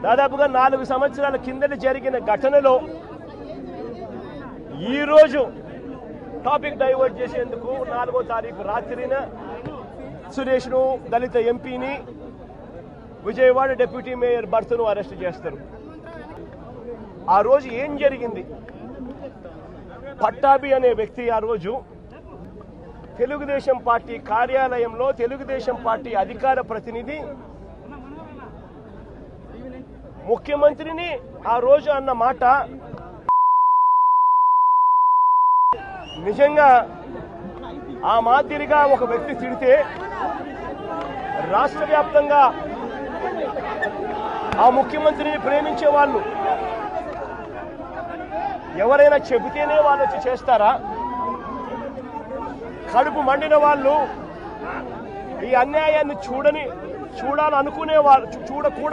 దాదాపుగా 4 సంవత్సరాల కిందట జరిగిన ఘటనలో ఈరోజు టాపిక్ డైవర్ట్ చేసేందుకు 4వ తారీఖు రాత్రిన సురేష్ను దళిత ఎంపీని విజయవాడ డిప్యూటీ మేయర్ భర్తను అరెస్ట్ చేస్తారు. ఆ రోజు ఏం జరిగింది? పట్టాభి అనే వ్యక్తి ఆ రోజు తెలుగుదేశం పార్టీ కార్యాలయంలో తెలుగుదేశం పార్టీ అధికార ప్రతినిధి ముఖ్యమంత్రిని ఆ రోజు అన్న మాట నిజంగా ఆ మాదిరిగా ఒక వ్యక్తి తిడితే రాష్ట్ర వ్యాప్తంగా ఆ ముఖ్యమంత్రిని ప్రేమించే వాళ్ళు ఎవరైనా చెబితేనే వాళ్ళు వచ్చి చేస్తారా? కడుపు మండిన వాళ్ళు ఈ అన్యాయాన్ని చూడాలనుకునే వాళ్ళు చూడకూడదు.